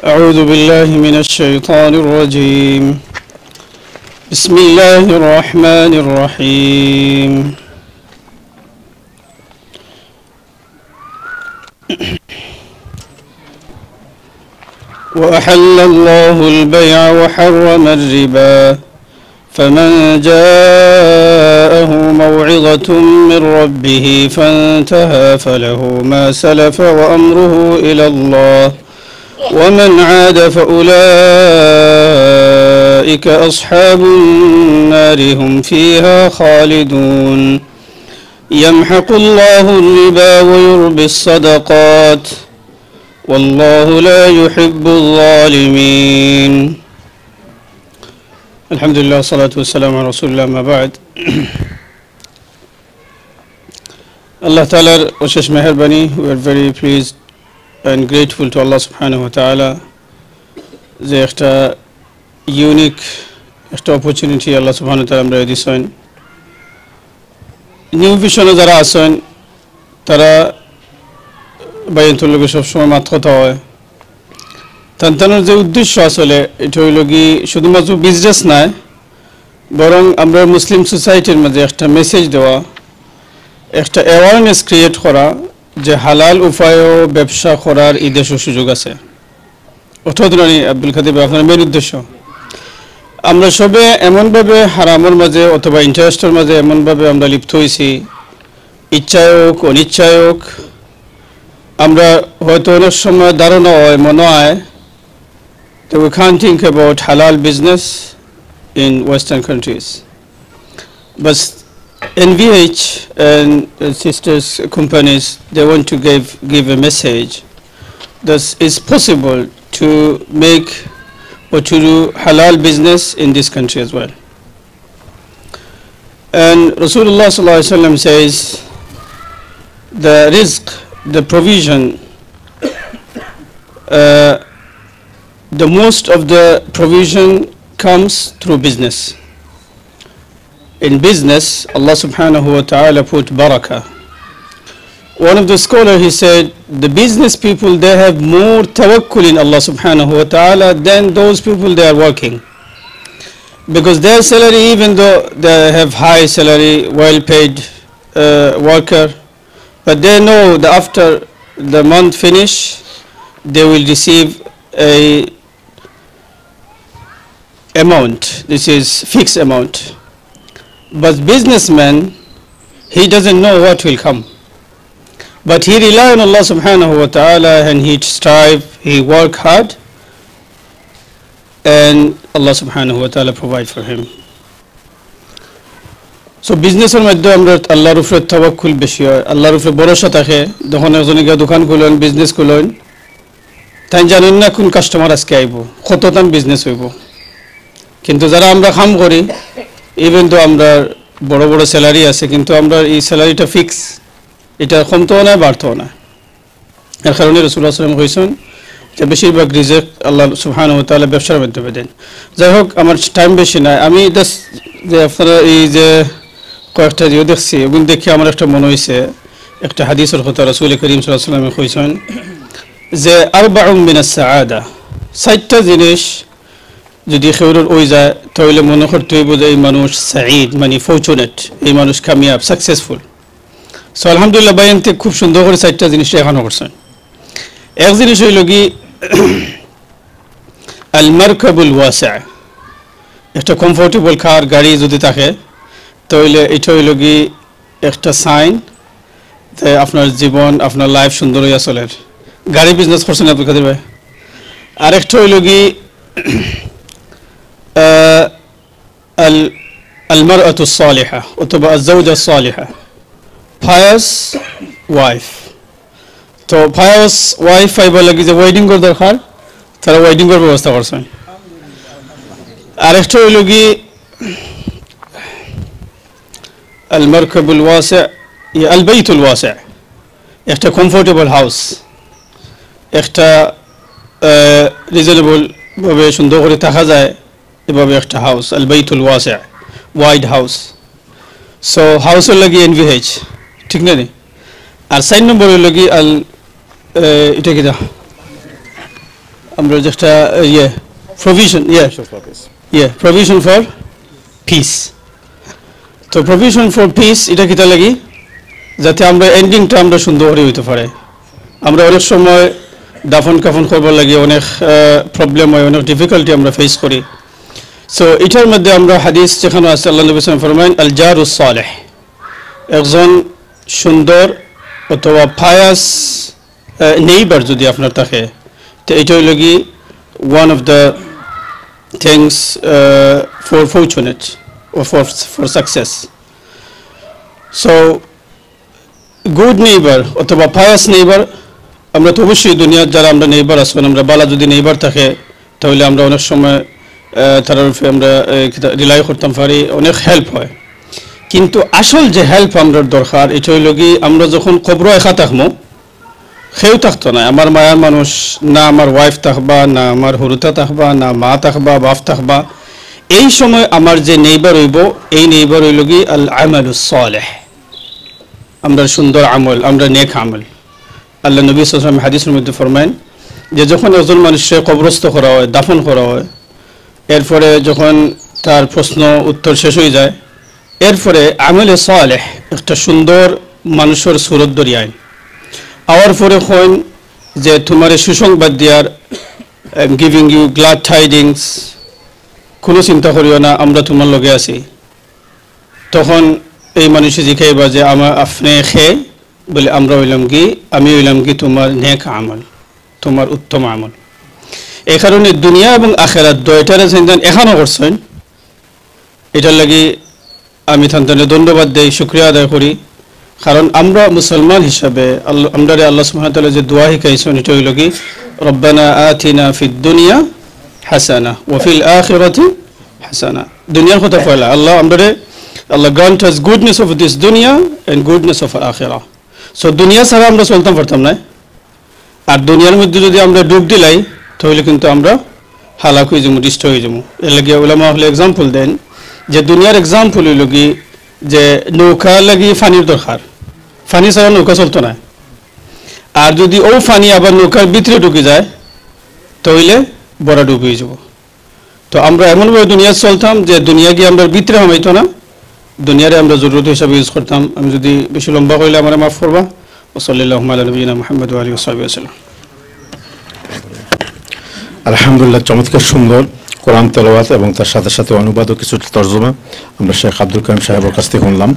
أعوذ بالله من الشيطان الرجيم. بسم الله الرحمن الرحيم. وأحل الله البيع وحرم الربا فمن جاءه موعظة من ربه فانتهى فله ما سلف وأمره إلى الله ومن عاد فأولئك أصحاب النار هم فيها خالدون يمحق الله الربا ويربي الصدقات والله لا يحب الظالمين. الحمد لله والصلاة والسلام على رسول الله ما بعد. Allah Ta'ala অশেষ মেহেরবানি, we are very pleased and grateful to Allah subhanahu wa ta'ala যে একটা unique একটা অপরচুনিটি আল্লাহ সুবহানাহু ওয়া তাআলা আমরা দিয়েছেন। নিউ ভিশনে যারা আছেন তারা বাইনতুল লগে সবসময় মাত কথা হয়। তাদের যে উদ্দেশ্য আসলে এটা হইল কি শুধুমাত্র বিজনেস নয়, বরং আমরা মুসলিম সোসাইটির মধ্যে একটা মেসেজ দেওয়া, একটা অ্যাওয়ারনেস ক্রিয়েট করা যে হালাল উপায়ও ব্যবসা করার এই দেশের সুযোগ আছে। অর্থাৎ আব্দুল খাদিব আপনার মেন উদ্দেশ্য আমরা সবে এমনভাবে হারামের মাঝে অথবা ইন্টারেস্টের মাঝে এমনভাবে আমরা লিপ্ত হয়েছি, ইচ্ছায় হোক অনিচ্ছায় হোক, আমরা হয়তো অনেক সময় ধারণা হয় মনে হয় that we can't think about halal business in Western countries. But NVH and sisters companies, they want to give a message that it's possible to make or to do halal business in this country as well. And Rasulullah sallallahu alaihi wasallam says the rizq, the provision, the most of the provision comes through business. In business, Allah subhanahu wa ta'ala put barakah. One of the scholars, he said, the business people, they have more tawakkul in Allah subhanahu wa ta'ala than those people they are working. Because their salary, even though they have high salary, well-paid worker, but they know that after the month finish, they will receive a amount. This is fixed amount. But businessman, he doesn't know what will come. But he rely on Allah subhanahu wa ta'ala and he strive, he work hard, and Allah subhanahu wa ta'ala provide for him. So বিজনেসের মধ্যে আমরা আল্লাহর উপরে তাওয়াক্কুল বেশি হয়, আল্লাহর উপরে ভরসা থাকে। যখন একজনে গিয়ে দোকান খুলেন, বিজনেস খুলেন, তাই জানেন না কোন কাস্টমার আজকে আইব, কত দাম বিজনেস হইব। কিন্তু যারা আমরা কাম করি, ইভেন তো আমরা বড় বড় স্যালারি আছে, কিন্তু আমরা এই স্যালারিটা ফিক্স, এটা কমতেও না বাড়তেও না। এর কারণে রাসূলুল্লাহ সাল্লাল্লাহু আলাইহি ওয়াসাল্লাম যে বেশিরভাগ রিজিক আল্লাহ সুবহানাহু ওয়া তাআলা ব্যবসার মাধ্যমে দেন। যাই হোক, আমার টাইম বেশি নাই, আমি যে আপনারা এই যে কয়েকটা যে দেখছি ওগুলো দেখে আমার একটা মনে হয়েছে একটা হাদিসের কথা রাসূল করিম সাল্লাল্লাহু আলাইহি ওয়াসাল্লাম কইছেন যে আরবাউন মিনাস সাআদা, ৬০টা জিনিস যদি খেউরের ওই যায় তাহলে মনে করতে হইব যে এই মানুষ সাঈদ, মানে ফরচুনেট, এই মানুষ কামিয়াব, সাকসেসফুল। সো আলহামদুলিল্লাহ বাইনতে খুব সুন্দর করে ৬০টা জিনিস এখনো করছেন। এক জিনিস হইল কি আল মারকাবুল ওয়াসিআ, একটা কমফোর্টেবল কার গাড়ি যদি থাকে তাহলে এটা হইল কি একটা সাইন যে আপনার জীবন, আপনার লাইফ সুন্দর হইয়া চলে। গাড়ি বিজনেস করছেন আব্দুল কাদের ভাই। আরেকটা হইল কি المرأة الصالحة অথবা الزوجة الصالحة, pious wife. তো pious wife পাইবার লাগি যে ওয়েডিং করার দরকার, তারা ওয়েডিং করার ব্যবস্থা করছেন। আরেকটা হইল কি المركب الواسع, البيت الواسع, একটা কমফোর্টেবল হাউস, একটা রিজনেবল ভাবে সুন্দর করে থাকা যায় এভাবে একটা হাউস, আল বাইতুল ওয়াসিআ, ওয়াইড হাউস। সো হাউসের লাগি এনভিএইচ, ঠিক না? আর ৪ নম্বর হইল কি আল এটা কি আমরা যেটা provision, provision for peace. তো provision for peace এটা কিতা লাগি যাতে আমরা এন্ডিংটা আমরা সুন্দর করে হইতে পারে। আমরা অনেক সময় দাফন কাফন করবার লাগে অনেক প্রবলেম হয়, অনেক ডিফিকাল্টি আমরা ফেস করি। সো এটার মধ্যে আমরা হাদিস যেখানে আছে আল্লাহ নবী সাল্লাল্লাহু আলাইহি ওয়াসাল্লাম ফরমায়েন আল জারুস সালেহ, একজন সুন্দর অথবা পায়াস নেইবার যদি আপনার থাকে, তো এটা হইল কি one of the things for fortunate or for success. So good neighbor অথবা pious neighbor, আমরা তো অবশ্যই দুনিয়ার যারা আমরা নেইবার আছেন, আমরা বালা যদি নেইবার থাকে তাহলে আমরা অনেক সময় তার উপরে আমরা রিলাই করতাম পারি, অনেক হেল্প হয়। কিন্তু আসল যে হেল্প আমরা দরকার এটা হইল কি আমরা যখন কবর একা থাকবো, কেউ থাকতো না, আমার মায়ার মানুষ না, আমার ওয়াইফ থাকবা না, আমার হরুতা থাকবা না, মা থাকবা, বাপ থাকবা, এই সময় আমার যে নেইবার হইব, এই নেইবার হইল কি আল আমালুস সালেহ, আমরা সুন্দর আমল, আমরা নেক আমল। আল্লাহ নবী সাল্লাল্লাহু আলাইহি ওয়াসাল্লাম হাদিসের মধ্যে ফরমায়েন যে যখন একজন মানুষকে কবরস্থ করা হয়, দাফন করা হয়, এরপরে যখন তার প্রশ্ন উত্তর শেষ হয়ে যায়, এরপরে আমলে সালেহ একটা সুন্দর মানুষের সুরত দরিয়ায় আওয়ার পরে কইন যে তোমার সুসংবাদ দিয়ার, গিভিং ইউ গ্লাড টাইডিংস, কোনো চিন্তা করিও না, আমরা তোমার লগে আছি। তখন এই মানুষে জিজ্ঞাইবা যে আমার আপনি খেয়ে বলে আমরা হইলাম কি, আমি হইলাম কি তোমার নেক আমল, তোমার উত্তম আমল। এই কারণে দুনিয়া এবং আখেরাত দুইটারে চিন্তা এখনও করছেন, এটার লাগি আমি তান্তানে ধন্যবাদ দেই, শুকরিয়া আদায় করি। কারণ আমরা মুসলমান হিসাবে আমরা আল্লাহ সুবহানাহু ওয়া তাআলা যে দোয়া শিখাইছেন এটা হইল কি রব্বানা আতিনা ফিদ দুনিয়া হাসানা ওয়া ফিল আখিরাতি হাসানা। দুনিয়ার কথা পয়লা Allah grant us goodness of this দুনিয়া এন্ড গুডনেস অফ আখিরা। সো দুনিয়া ছাড়া আমরা চলতে পারতাম না, আর দুনিয়ার মধ্যে যদি আমরা ডুব দিলাই তাহলে কিন্তু আমরা হালাক হয়ে যাবো, ডিস্ট্রয় হয়ে যাবো। এর লাগে উলামা হলে এক্সাম্পল দেন যে দুনিয়ার এক্সাম্পল হইল কি যে নৌকা লাগি পানির দরকার, পানি ছাড়া নৌকা চলতো না। আর যদি ও পানি আবার নৌকার ভিতরে ঢুকে যায় তাহলে বড় ডুব হয়ে যাব। তো আমরা এমনভাবে দুনিয়া চলতাম যে দুনিয়া গিয়ে আমরা ভিতরে হামাইতো না, দুনিয়ারে আমরা জরুরত হিসাবে ইউজ করতাম। আমি যদি বেশি লম্বা করলে আমার মাফ করবা। সাল্লাল্লাহু আলা নবিয়িনা মুহাম্মদ ওয়া আলিহি ওয়া সাহবিহি ওয়াসাল্লাম। আলহামদুলিল্লাহ, চমৎকার সুন্দর কোরআন তেলাওয়াত এবং তার সাথে সাথে অনুবাদ ও কিছু তর্জমা আমরা শেখ আব্দুল কাইয়ুম সাহেবের কাছ থেকে শুনলাম।